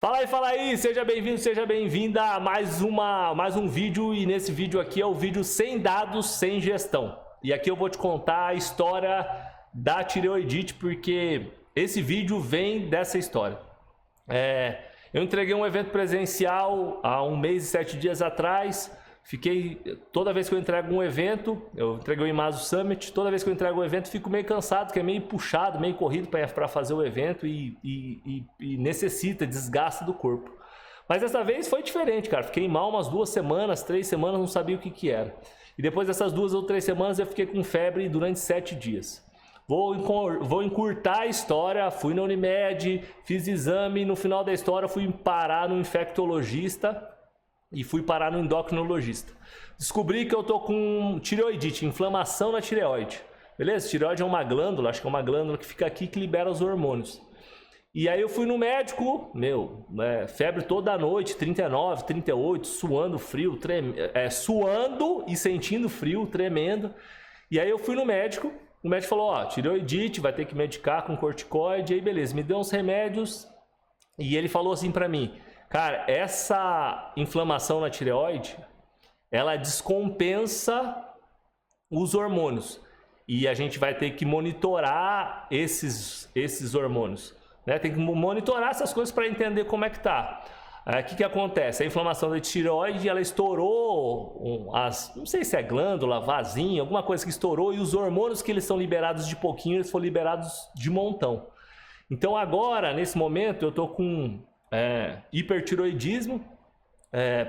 Fala aí, seja bem-vindo, seja bem-vinda a mais um vídeo. E nesse vídeo aqui é o vídeo sem dados, sem gestão. E aqui eu vou te contar a história da tireoidite, porque esse vídeo vem dessa história. Eu entreguei um evento presencial há 1 mês e 7 dias atrás. Toda vez que eu entrego um evento, eu entreguei o Imazo Summit, toda vez que eu entrego um evento fico meio cansado, que é meio puxado, meio corrido para fazer o evento e necessita, desgasta do corpo. Mas dessa vez foi diferente, cara. Fiquei mal umas 2 semanas, 3 semanas, não sabia o que era. E depois dessas 2 ou 3 semanas eu fiquei com febre durante 7 dias. Vou encurtar a história. Fui na Unimed, fiz exame, no final da história fui parar no infectologista e fui parar no endocrinologista. Descobri que eu tô com tireoidite, inflamação na tireoide. Beleza? Tireoide é uma glândula, acho que é uma glândula que fica aqui que libera os hormônios. E aí eu fui no médico, febre toda noite, 39, 38, suando frio, suando e sentindo frio, tremendo. E aí eu fui no médico, o médico falou, ó, tireoidite, vai ter que medicar com corticoide. Aí beleza, me deu uns remédios e ele falou assim pra mim, cara, essa inflamação na tireoide, ela descompensa os hormônios. E a gente vai ter que monitorar esses hormônios. Né? Tem que monitorar essas coisas para entender como é que tá. O que acontece? A inflamação da tireoide, ela estourou, não sei se é glândula, vasinho, alguma coisa que estourou, e os hormônios que eles são liberados de pouquinho, eles foram liberados de montão. Então agora, nesse momento, eu tô com hipertiroidismo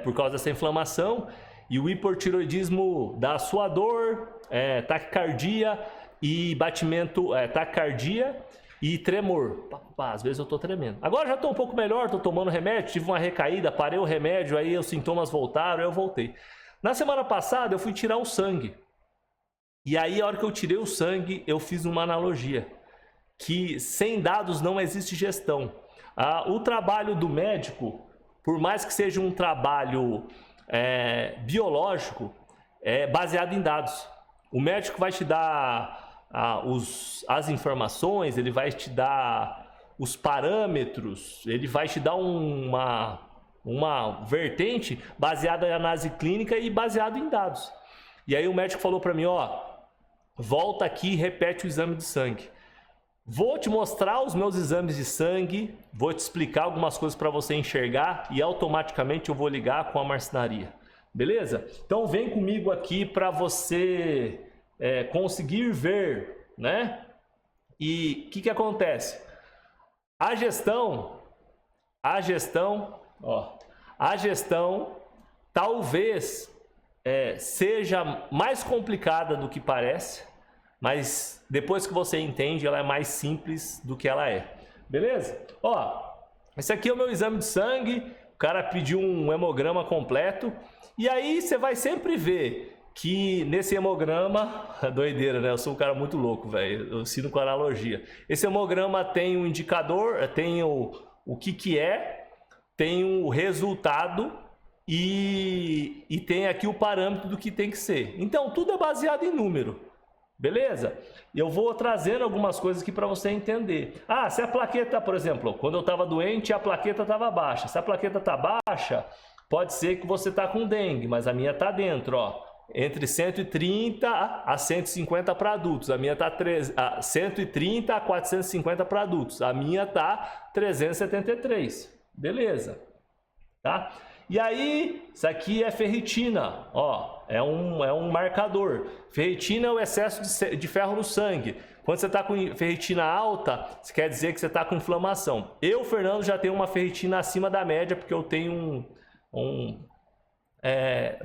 por causa dessa inflamação, e o hipertiroidismo dá suador, taquicardia e batimento, taquicardia e tremor. Às vezes eu tô tremendo. Agora já tô um pouco melhor, tô tomando remédio, tive uma recaída, parei o remédio, aí os sintomas voltaram, eu voltei. Na semana passada eu fui tirar o sangue. E aí a hora que eu tirei o sangue, eu fiz uma analogia, que sem dados não existe gestão. O trabalho do médico, por mais que seja um trabalho biológico, é baseado em dados. O médico vai te dar as informações, ele vai te dar os parâmetros, ele vai te dar uma vertente baseada em análise clínica e baseado em dados. E aí o médico falou para mim, ó, volta aqui e repete o exame de sangue. Vou te mostrar os meus exames de sangue, vou te explicar algumas coisas para você enxergar e automaticamente eu vou ligar com a marcenaria. Beleza? Então vem comigo aqui para você conseguir ver, né? E o que acontece? A gestão talvez seja mais complicada do que parece, mas depois que você entende, ela é mais simples do que ela é. Beleza? Ó, esse aqui é o meu exame de sangue. O cara pediu um hemograma completo. E aí você vai sempre ver que nesse hemograma... Doideira, né? Eu sou um cara muito louco, velho. Eu ensino com analogia. Esse hemograma tem um indicador, tem o que é, tem o resultado e tem aqui o parâmetro do que tem que ser. Então, tudo é baseado em número. Beleza? Eu vou trazendo algumas coisas aqui para você entender. Se a plaqueta, por exemplo, quando eu estava doente, a plaqueta estava baixa. Se a plaqueta está baixa, pode ser que você está com dengue, mas a minha está dentro, ó. Entre 130 a 150 para adultos. A minha está 130 a 450 para adultos. A minha está 373. Beleza? Tá? E aí, isso aqui é ferritina, ó, é um marcador. Ferritina é o excesso de ferro no sangue. Quando você está com ferritina alta, isso quer dizer que você está com inflamação. Eu, Fernando, já tenho uma ferritina acima da média, porque eu tenho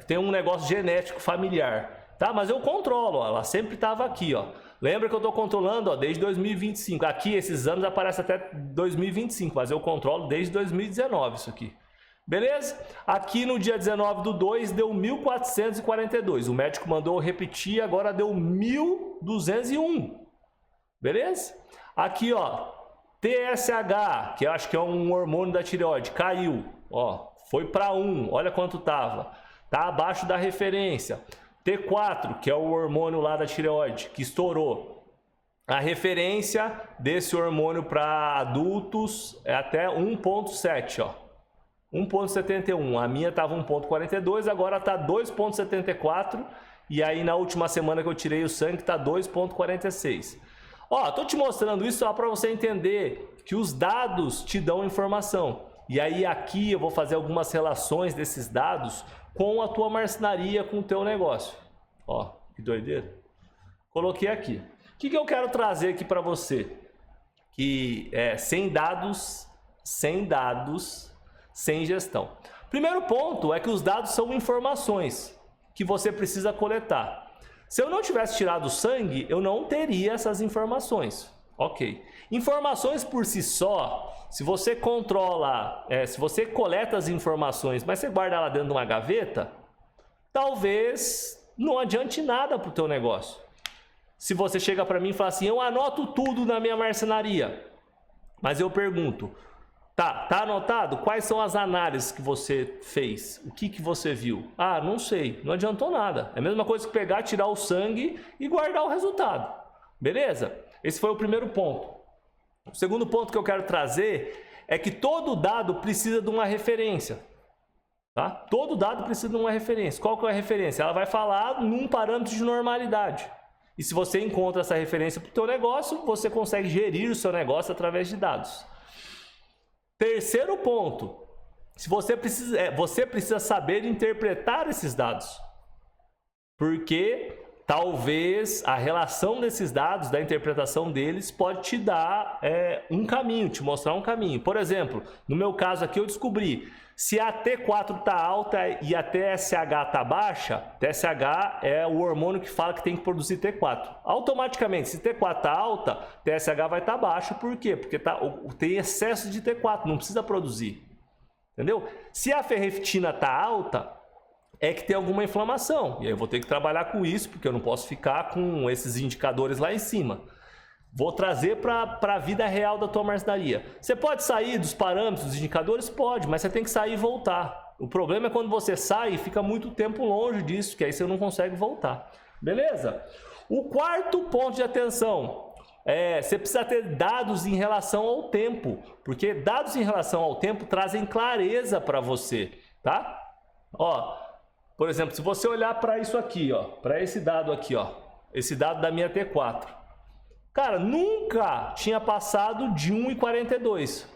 tenho um negócio genético familiar, tá? Mas eu controlo, ó, ela sempre estava aqui, ó. Lembra que eu estou controlando, ó, desde 2025. Aqui, esses anos aparecem até 2025, mas eu controlo desde 2019 isso aqui. Beleza? Aqui no dia 19/2 deu 1442. O médico mandou eu repetir, agora deu 1201. Beleza? Aqui, ó, TSH, que eu acho que é um hormônio da tireoide, caiu, ó, foi para 1. Olha quanto tava. Tá abaixo da referência. T4, que é o hormônio lá da tireoide, que estourou. A referência desse hormônio para adultos é até 1,7, ó. 1,71. A minha estava 1,42, agora está 2,74. E aí na última semana que eu tirei o sangue está 2,46. Ó, tô te mostrando isso só para você entender que os dados te dão informação. E aí aqui eu vou fazer algumas relações desses dados com a tua marcenaria, com o teu negócio. Ó, que doideira. Coloquei aqui. O que eu quero trazer aqui para você? Que é sem dados, sem gestão. Primeiro ponto é que os dados são informações que você precisa coletar. Se eu não tivesse tirado o sangue, eu não teria essas informações. Ok. Informações por si só, se você controla, se você coleta as informações, mas você guarda ela dentro de uma gaveta, talvez não adiante nada para o teu negócio. Se você chega para mim e fala assim, eu anoto tudo na minha marcenaria, mas eu pergunto, tá anotado? Quais são as análises que você fez? O que você viu? Ah, não sei, não adiantou nada. É a mesma coisa que pegar, tirar o sangue e guardar o resultado. Beleza? Esse foi o primeiro ponto. O segundo ponto que eu quero trazer é que todo dado precisa de uma referência. Tá? Todo dado precisa de uma referência. Qual que é a referência? Ela vai falar num parâmetro de normalidade. E se você encontra essa referência para o teu negócio, você consegue gerir o seu negócio através de dados. Terceiro ponto, você precisa saber interpretar esses dados. Porque talvez a relação desses dados, da interpretação deles, pode te dar um caminho, te mostrar um caminho. Por exemplo, no meu caso aqui eu descobri, se a T4 está alta e a TSH está baixa, TSH é o hormônio que fala que tem que produzir T4. Automaticamente, se T4 está alta, TSH vai estar baixa. Por quê? Porque tem excesso de T4, não precisa produzir. Entendeu? Se a ferritina está alta, é que tem alguma inflamação. E aí eu vou ter que trabalhar com isso, porque eu não posso ficar com esses indicadores lá em cima. Vou trazer para a vida real da tua marcenaria. Você pode sair dos parâmetros, dos indicadores? Pode, mas você tem que sair e voltar. O problema é quando você sai e fica muito tempo longe disso, que aí você não consegue voltar. Beleza? O quarto ponto de atenção você precisa ter dados em relação ao tempo, porque dados em relação ao tempo trazem clareza para você, tá? Ó, por exemplo, se você olhar para isso aqui, ó, para esse dado aqui, ó, esse dado da minha T4. Cara, nunca tinha passado de 1,42.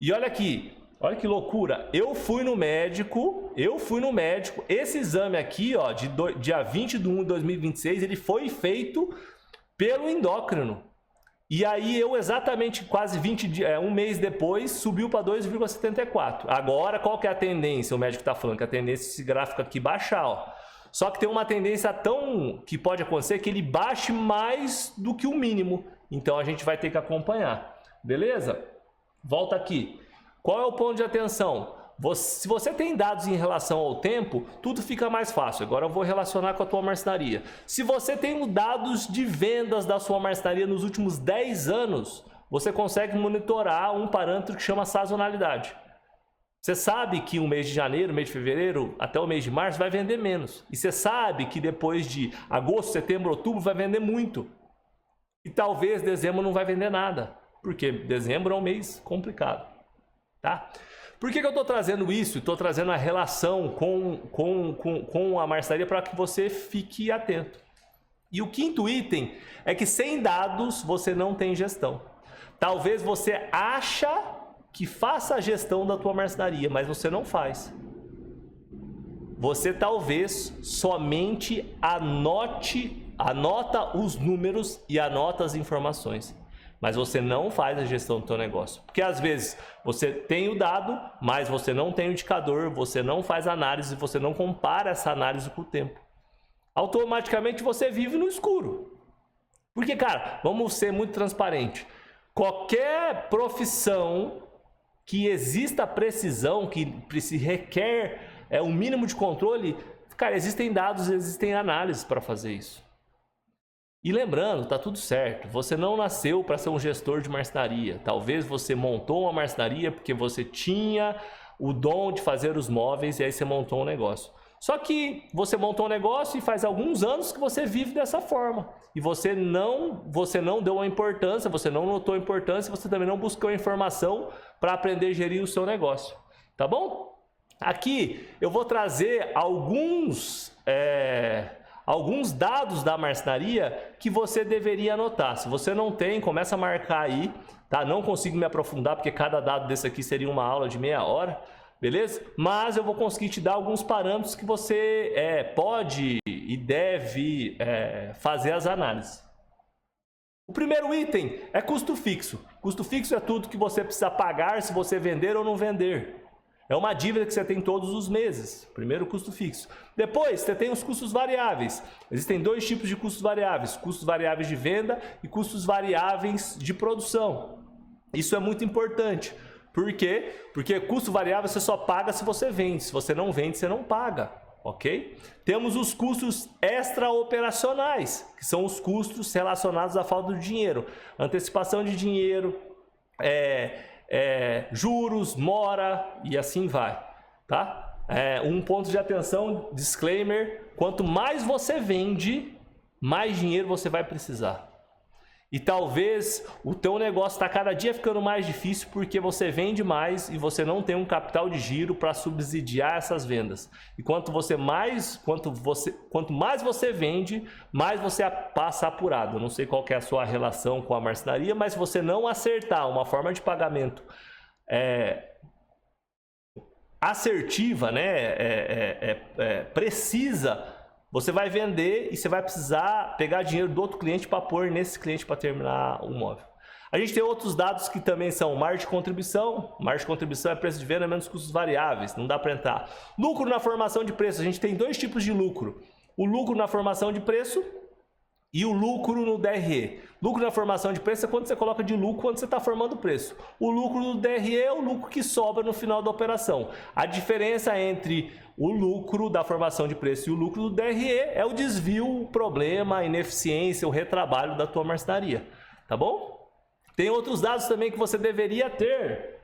E olha aqui, olha que loucura. Eu fui no médico, esse exame aqui, ó, de dia 20 de 1 de 2026, ele foi feito pelo endócrino. E aí eu exatamente quase um mês depois subiu para 2,74. Agora qual que é a tendência? O médico está falando que a tendência é esse gráfico aqui baixar, ó. Só que tem uma tendência que pode acontecer que ele baixe mais do que o mínimo. Então a gente vai ter que acompanhar. Beleza? Volta aqui. Qual é o ponto de atenção? Se você tem dados em relação ao tempo, tudo fica mais fácil. Agora eu vou relacionar com a tua marcenaria. Se você tem dados de vendas da sua marcenaria nos últimos 10 anos, você consegue monitorar um parâmetro que chama sazonalidade. Você sabe que o mês de janeiro, mês de fevereiro, até o mês de março vai vender menos. E você sabe que depois de agosto, setembro, outubro vai vender muito. E talvez dezembro não vai vender nada. Porque dezembro é um mês complicado. Tá? Por que eu estou trazendo isso? Estou trazendo a relação com a marcenaria para que você fique atento. E o quinto item é que sem dados você não tem gestão. Talvez você acha que faça a gestão da tua marcenaria, mas você não faz. Você talvez somente anota os números e anota as informações, mas você não faz a gestão do teu negócio. Porque às vezes você tem o dado, mas você não tem o indicador, você não faz análise, você não compara essa análise com o tempo. Automaticamente você vive no escuro. Porque, cara, vamos ser muito transparentes. Qualquer profissão que exista precisão, que se requer um mínimo de controle, cara, existem dados, existem análises para fazer isso. E lembrando, tá tudo certo, você não nasceu para ser um gestor de marcenaria. Talvez você montou uma marcenaria porque você tinha o dom de fazer os móveis e aí você montou um negócio. Só que você montou um negócio e faz alguns anos que você vive dessa forma. E você não deu uma importância, você não notou a importância, você também não buscou informação para aprender a gerir o seu negócio. Tá bom? Aqui eu vou trazer alguns dados da marcenaria que você deveria anotar. Se você não tem, começa a marcar aí, tá? Não consigo me aprofundar porque cada dado desse aqui seria uma aula de meia hora, beleza? Mas eu vou conseguir te dar alguns parâmetros que você pode e deve fazer as análises. O primeiro item é custo fixo. Custo fixo é tudo que você precisa pagar se você vender ou não vender. É uma dívida que você tem todos os meses. Primeiro, custo fixo. Depois, você tem os custos variáveis. Existem dois tipos de custos variáveis. Custos variáveis de venda e custos variáveis de produção. Isso é muito importante. Por quê? Porque custo variável você só paga se você vende. Se você não vende, você não paga. Ok? Temos os custos extraoperacionais, que são os custos relacionados à falta de dinheiro. Antecipação de dinheiro, juros, mora e assim vai, tá? Um ponto de atenção, disclaimer: quanto mais você vende, mais dinheiro você vai precisar. E talvez o teu negócio está cada dia ficando mais difícil porque você vende mais e você não tem um capital de giro para subsidiar essas vendas. E quanto mais você vende, mais você passa apurado. Eu não sei qual que é a sua relação com a marcenaria, mas se você não acertar uma forma de pagamento assertiva, né, precisa, você vai vender e você vai precisar pegar dinheiro do outro cliente para pôr nesse cliente para terminar o móvel. A gente tem outros dados que também são margem de contribuição. Margem de contribuição é preço de venda menos custos variáveis, não dá para entrar. Lucro na formação de preço. A gente tem dois tipos de lucro. O lucro na formação de preço e o lucro no DRE. Lucro na formação de preço é quando você coloca de lucro quando você está formando o preço. O lucro no DRE é o lucro que sobra no final da operação. A diferença entre o lucro da formação de preço e o lucro do DRE é o desvio, o problema, a ineficiência, o retrabalho da tua marcenaria. Tá bom? Tem outros dados também que você deveria ter.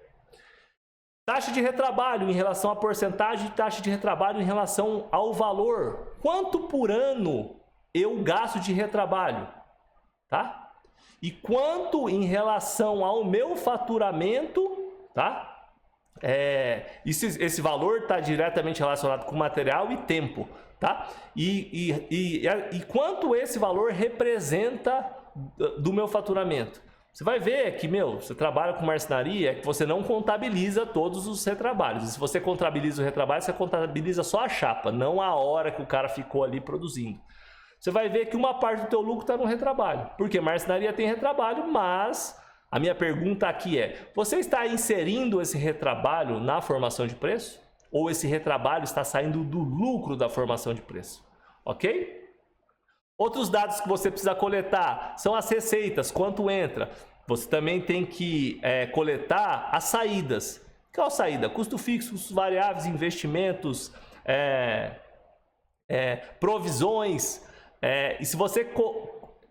Taxa de retrabalho em relação à porcentagem de taxa de retrabalho em relação ao valor. Quanto por ano eu gasto de retrabalho? Tá? E quanto em relação ao meu faturamento, tá? Esse valor está diretamente relacionado com material e tempo, tá? E quanto esse valor representa do meu faturamento? Você vai ver que, você trabalha com marcenaria, que você não contabiliza todos os retrabalhos. E se você contabiliza o retrabalho, você contabiliza só a chapa, não a hora que o cara ficou ali produzindo. Você vai ver que uma parte do teu lucro está no retrabalho. Porque marcenaria tem retrabalho, mas a minha pergunta aqui é: você está inserindo esse retrabalho na formação de preço? Ou esse retrabalho está saindo do lucro da formação de preço? Ok? Outros dados que você precisa coletar são as receitas, quanto entra. Você também tem que coletar as saídas. Qual saída? Custo fixo, custos variáveis, investimentos, provisões. E se você,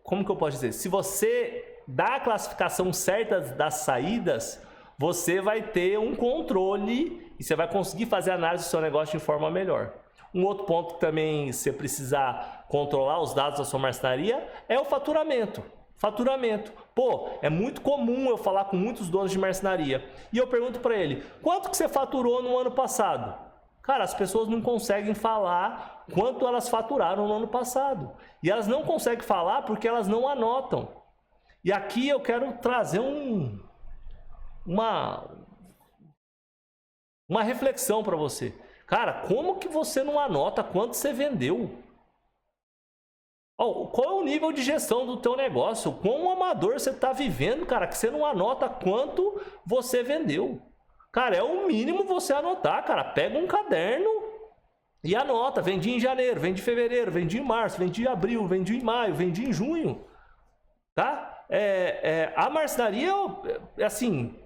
como que eu posso dizer? Se você dá a classificação certa das saídas, você vai ter um controle e você vai conseguir fazer a análise do seu negócio de forma melhor. Um outro ponto que também você precisa controlar os dados da sua marcenaria é o faturamento. Faturamento. Pô, é muito comum eu falar com muitos donos de marcenaria e eu pergunto para ele: quanto que você faturou no ano passado? Cara, as pessoas não conseguem falar quanto elas faturaram no ano passado. E elas não conseguem falar porque elas não anotam. E aqui eu quero trazer uma reflexão para você. Cara, como que você não anota quanto você vendeu? Qual é o nível de gestão do teu negócio? Quão amador você está vivendo, cara, que você não anota quanto você vendeu? Cara, é o mínimo você anotar, cara. Pega um caderno e anota. Vendi em janeiro, vendi em fevereiro, vendi em março, vendi em abril, vendi em maio, vendi em junho. Tá? A marcenaria assim,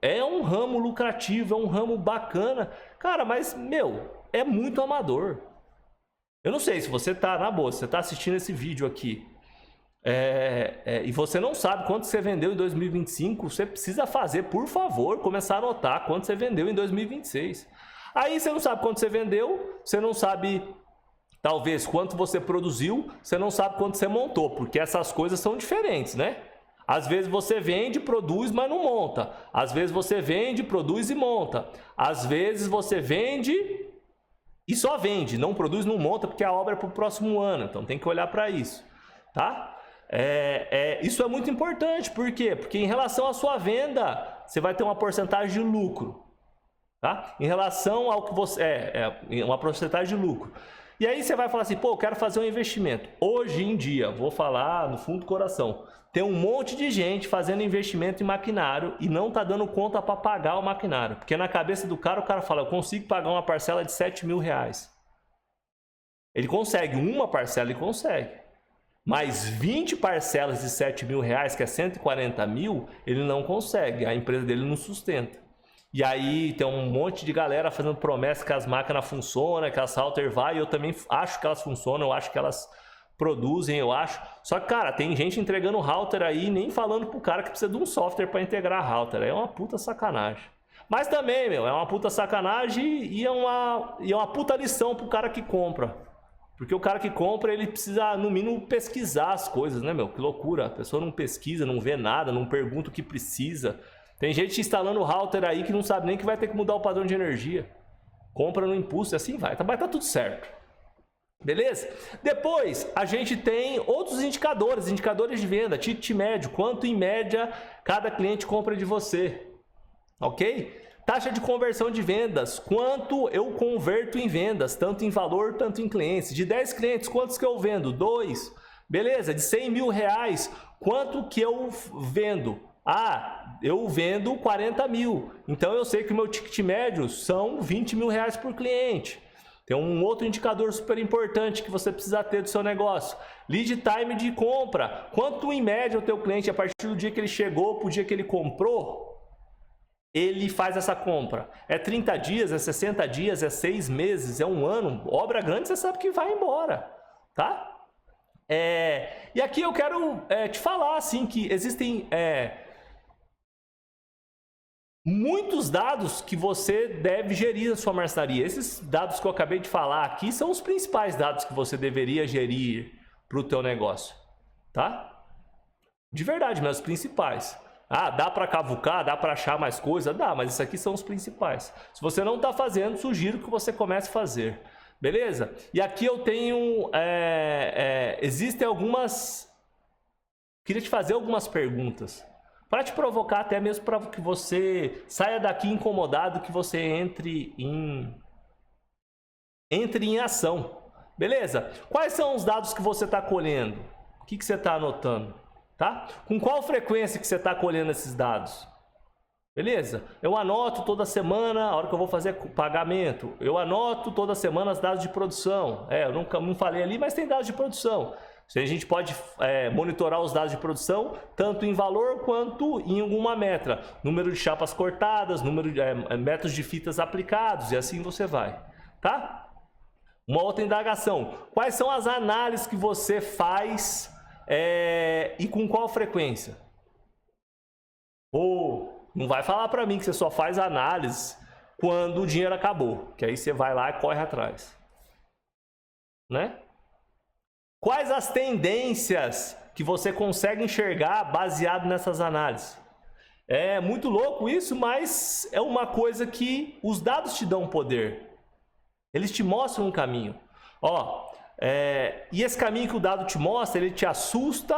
é um ramo lucrativo, é um ramo bacana. Cara, mas, é muito amador. Eu não sei se você tá, na boa, você tá assistindo esse vídeo aqui e você não sabe quanto você vendeu em 2025, você precisa fazer, por favor, começar a anotar quanto você vendeu em 2026. Aí você não sabe quanto você vendeu, você não sabe talvez quanto você produziu, você não sabe quanto você montou, porque essas coisas são diferentes, né? Às vezes você vende, produz, mas não monta. Às vezes você vende, produz e monta. Às vezes você vende e só vende, não produz, não monta, porque a obra é para o próximo ano. Então tem que olhar para isso, tá? Isso é muito importante, por quê? Porque em relação à sua venda, você vai ter uma porcentagem de lucro, tá? Em relação ao que você... uma porcentagem de lucro. E aí você vai falar assim, pô, eu quero fazer um investimento. Hoje em dia, vou falar no fundo do coração, tem um monte de gente fazendo investimento em maquinário e não tá dando conta para pagar o maquinário. Porque na cabeça do cara, o cara fala, eu consigo pagar uma parcela de 7 mil reais. Ele consegue, uma parcela ele consegue. Mas 20 parcelas de 7 mil reais, que é 140 mil, ele não consegue. A empresa dele não sustenta. E aí tem um monte de galera fazendo promessa que as máquinas funcionam, que as Halter vai, e eu também acho que elas funcionam, eu acho que elas produzem, eu acho. Só que, cara, tem gente entregando Halter aí, nem falando pro cara que precisa de um software para integrar a Halter. É uma puta sacanagem. Mas também, meu, é uma puta sacanagem e é uma puta lição pro cara que compra. Porque o cara que compra, ele precisa, no mínimo, pesquisar as coisas, né, meu? Que loucura. A pessoa não pesquisa, não vê nada, não pergunta o que precisa. Tem gente instalando o router aí que não sabe nem que vai ter que mudar o padrão de energia. Compra no impulso e assim vai. Mas tá tudo certo. Beleza? Depois, a gente tem outros indicadores de venda. Ticket médio, quanto em média cada cliente compra de você. Ok? Taxa de conversão de vendas, quanto eu converto em vendas, tanto em valor, tanto em clientes. De 10 clientes, quantos que eu vendo? 2. Beleza? De 100 mil reais, quanto que eu vendo? Ah, eu vendo 40 mil, então eu sei que o meu ticket médio são 20 mil reais por cliente. Tem um outro indicador super importante que você precisa ter do seu negócio. Lead time de compra. Quanto em média o teu cliente, a partir do dia que ele chegou para o dia que ele comprou, ele faz essa compra. É 30 dias, é 60 dias, é 6 meses, é um ano. Obra grande você sabe que vai embora, tá? E aqui eu quero te falar assim, que existem... muitos dados que você deve gerir na sua marcenaria. Esses dados que eu acabei de falar aqui são os principais dados que você deveria gerir para o teu negócio, tá? De verdade, mas os principais. Ah, dá para cavucar, dá para achar mais coisa? Dá, mas isso aqui são os principais. Se você não está fazendo, sugiro que você comece a fazer. Beleza? E aqui eu tenho... existem algumas... Queria te fazer algumas perguntas. Para te provocar até mesmo para que você saia daqui incomodado, que você entre em ação. Beleza? Quais são os dados que você está colhendo? O que você está anotando? Tá? Com qual frequência que você está colhendo esses dados? Beleza? Eu anoto toda semana a hora que eu vou fazer pagamento. Eu anoto toda semana os dados de produção. Eu não falei ali, mas tem dados de produção. A gente pode monitorar os dados de produção tanto em valor quanto em alguma meta. Número de chapas cortadas, número de metros de fitas aplicados e assim você vai. Tá? Uma outra indagação. Quais são as análises que você faz e com qual frequência? Não vai falar para mim que você só faz análise quando o dinheiro acabou. Que aí você vai lá e corre atrás. Né? Quais as tendências que você consegue enxergar baseado nessas análises? É muito louco isso, mas é uma coisa que os dados te dão poder. Eles te mostram um caminho. E esse caminho que o dado te mostra, ele te assusta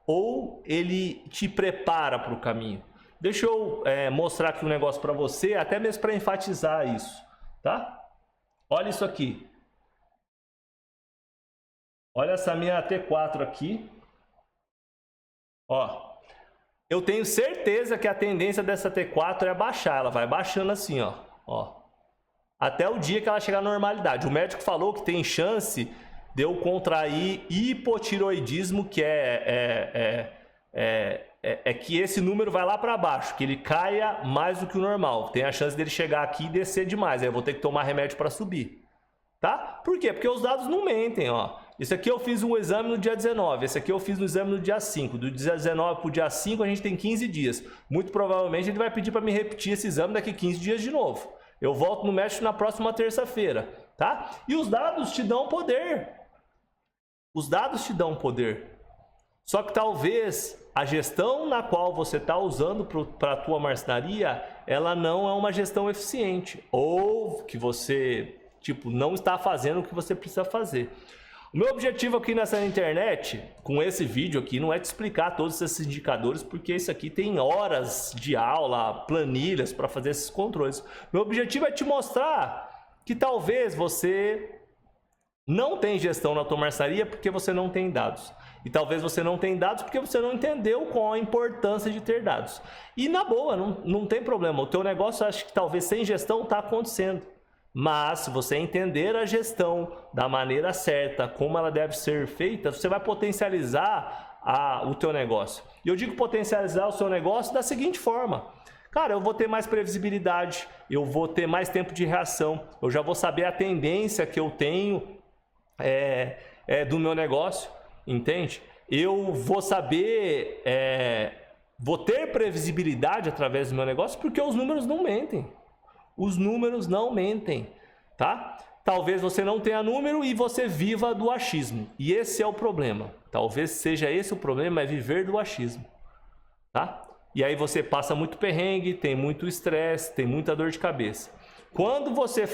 ou ele te prepara para o caminho? Deixa eu mostrar aqui um negócio para você, até mesmo para enfatizar isso, tá? Olha isso aqui. Olha essa minha T4 aqui. Eu tenho certeza que a tendência dessa T4 é baixar. Ela vai baixando assim, ó. Até o dia que ela chegar à normalidade. O médico falou que tem chance de eu contrair hipotiroidismo, que que esse número vai lá para baixo, que ele caia mais do que o normal. Tem a chance dele chegar aqui e descer demais. Aí eu vou ter que tomar remédio para subir. Tá? Por quê? Porque os dados não mentem, ó. Esse aqui eu fiz um exame no dia 19, esse aqui eu fiz no exame no dia 5. Do dia 19 para o dia 5 a gente tem 15 dias. Muito provavelmente ele vai pedir para me repetir esse exame daqui 15 dias de novo. Eu volto no México na próxima terça-feira, tá? E os dados te dão poder. Os dados te dão poder. Só que talvez a gestão na qual você está usando para a tua marcenaria, ela não é uma gestão eficiente. Ou que você, não está fazendo o que você precisa fazer. O meu objetivo aqui nessa internet, com esse vídeo aqui, não é te explicar todos esses indicadores, porque isso aqui tem horas de aula, planilhas para fazer esses controles. Meu objetivo é te mostrar que talvez você não tem gestão na tua marcenaria porque você não tem dados. E talvez você não tenha dados porque você não entendeu qual a importância de ter dados. E na boa, não tem problema. O teu negócio, acho que talvez sem gestão está acontecendo. Mas se você entender a gestão da maneira certa, como ela deve ser feita, você vai potencializar o teu negócio. E eu digo potencializar o seu negócio da seguinte forma. Cara, eu vou ter mais previsibilidade, eu vou ter mais tempo de reação, eu já vou saber a tendência que eu tenho do meu negócio. Entende? Eu vou saber, vou ter previsibilidade através do meu negócio porque os números não mentem. Os números não mentem, tá? Talvez você não tenha número e você viva do achismo. E esse é o problema. Talvez seja esse o problema, é viver do achismo, tá? E aí você passa muito perrengue, tem muito estresse, tem muita dor de cabeça. Quando você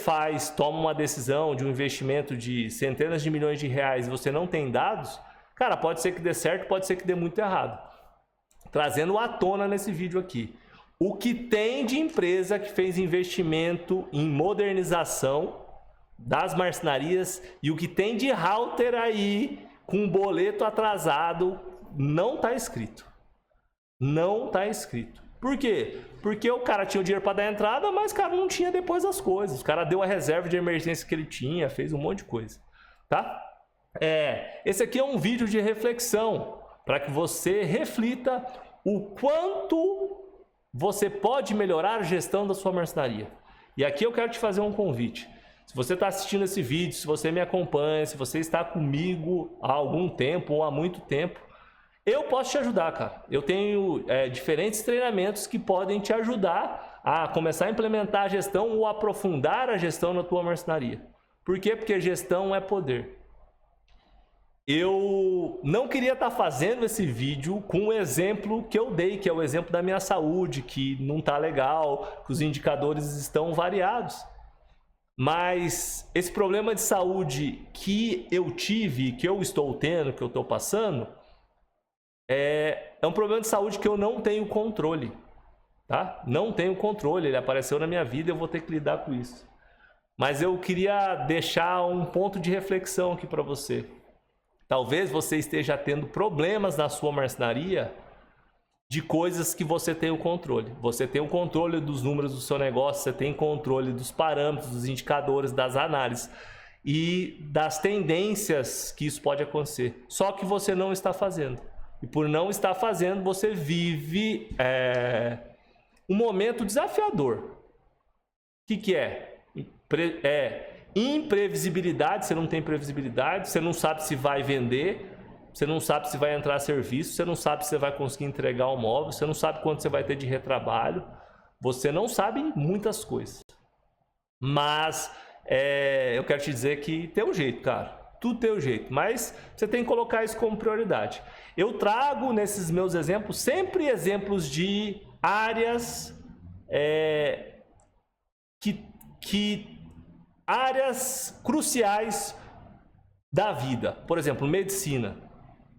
toma uma decisão de um investimento de centenas de milhões de reais e você não tem dados, cara, pode ser que dê certo, pode ser que dê muito errado. Trazendo à tona nesse vídeo aqui. O que tem de empresa que fez investimento em modernização das marcenarias e o que tem de router aí com boleto atrasado não está escrito. Não está escrito. Por quê? Porque o cara tinha o dinheiro para dar entrada, mas o cara não tinha depois as coisas. O cara deu a reserva de emergência que ele tinha, fez um monte de coisa, tá? Esse aqui é um vídeo de reflexão para que você reflita o quanto você pode melhorar a gestão da sua marcenaria. E aqui eu quero te fazer um convite. Se você está assistindo esse vídeo, se você me acompanha, se você está comigo há algum tempo ou há muito tempo, eu posso te ajudar, cara. Eu tenho diferentes treinamentos que podem te ajudar a começar a implementar a gestão ou aprofundar a gestão na tua marcenaria. Por quê? Porque gestão é poder. Eu não queria estar fazendo esse vídeo com o exemplo que eu dei, que é o exemplo da minha saúde, que não está legal, que os indicadores estão variados. Mas esse problema de saúde que eu tive, que eu estou tendo, que eu estou passando, é um problema de saúde que eu não tenho controle, tá? Não tenho controle, ele apareceu na minha vida e eu vou ter que lidar com isso. Mas eu queria deixar um ponto de reflexão aqui para você. Talvez você esteja tendo problemas na sua marcenaria de coisas que você tem o controle. Você tem o controle dos números do seu negócio, você tem controle dos parâmetros, dos indicadores, das análises e das tendências que isso pode acontecer. Só que você não está fazendo. E por não estar fazendo, você vive um momento desafiador. O que é? Imprevisibilidade, você não tem previsibilidade, você não sabe se vai vender, você não sabe se vai entrar serviço, você não sabe se você vai conseguir entregar o móvel, você não sabe quanto você vai ter de retrabalho, você não sabe muitas coisas. Mas eu quero te dizer que tem um jeito, cara, tudo tem um jeito, mas você tem que colocar isso como prioridade. Eu trago nesses meus exemplos sempre exemplos de áreas áreas cruciais da vida. Por exemplo, medicina.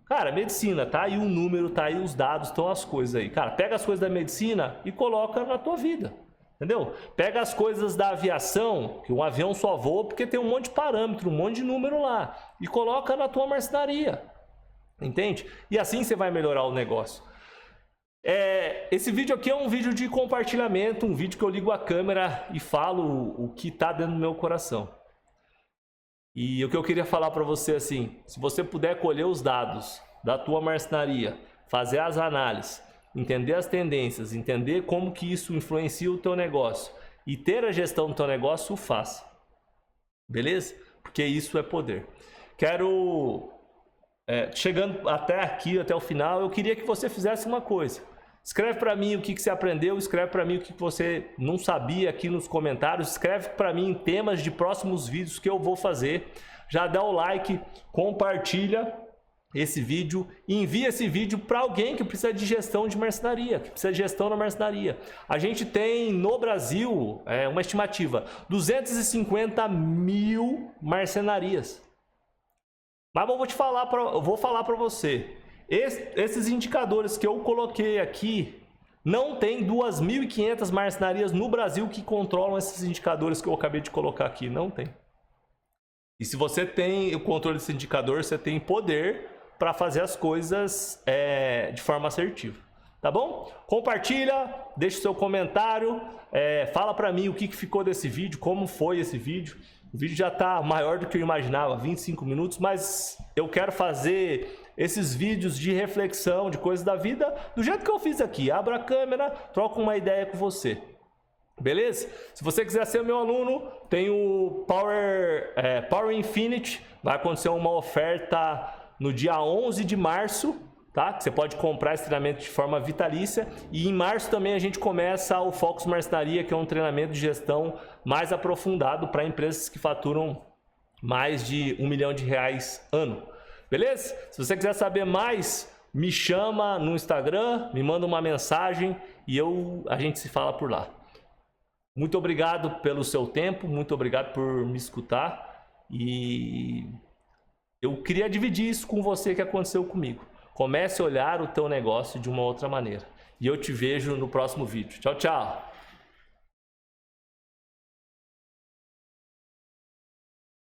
Cara, medicina, tá aí o número, tá aí os dados, estão as coisas aí. Cara, pega as coisas da medicina e coloca na tua vida. Entendeu? Pega as coisas da aviação, que um avião só voa porque tem um monte de parâmetro, um monte de número lá, e coloca na tua marcenaria. Entende? E assim você vai melhorar o negócio. Esse vídeo aqui é um vídeo de compartilhamento, um vídeo que eu ligo a câmera e falo o que está dentro do meu coração. E o que eu queria falar para você assim, se você puder colher os dados da tua marcenaria, fazer as análises, entender as tendências, entender como que isso influencia o teu negócio e ter a gestão do teu negócio, faça. Beleza? Porque isso é poder. Chegando até aqui, até o final, eu queria que você fizesse uma coisa. Escreve para mim o que você aprendeu, escreve para mim o que você não sabia aqui nos comentários, escreve para mim temas de próximos vídeos que eu vou fazer. Já dá o like, compartilha esse vídeo e envia esse vídeo para alguém que precisa de gestão de marcenaria, que precisa de gestão na marcenaria. A gente tem no Brasil uma estimativa, 250 mil marcenarias. Mas eu vou falar para você, esses indicadores que eu coloquei aqui, não tem 2.500 marcenarias no Brasil que controlam esses indicadores que eu acabei de colocar aqui, não tem. E se você tem o controle desse indicador, você tem poder para fazer as coisas de forma assertiva, tá bom? Compartilha, deixa o seu comentário, fala para mim o que ficou desse vídeo, como foi esse vídeo. O vídeo já está maior do que eu imaginava, 25 minutos, mas eu quero fazer esses vídeos de reflexão, de coisas da vida, do jeito que eu fiz aqui. Abro a câmera, troco uma ideia com você. Beleza? Se você quiser ser meu aluno, tem o Power Infinity. Vai acontecer uma oferta no dia 11 de março, tá? Que você pode comprar esse treinamento de forma vitalícia. E em março também a gente começa o Focus Marcenaria, que é um treinamento de gestão mais aprofundado para empresas que faturam mais de R$1 milhão ano. Beleza? Se você quiser saber mais, me chama no Instagram, me manda uma mensagem e a gente se fala por lá. Muito obrigado pelo seu tempo, muito obrigado por me escutar e eu queria dividir isso com você que aconteceu comigo. Comece a olhar o teu negócio de uma outra maneira. E eu te vejo no próximo vídeo. Tchau, tchau!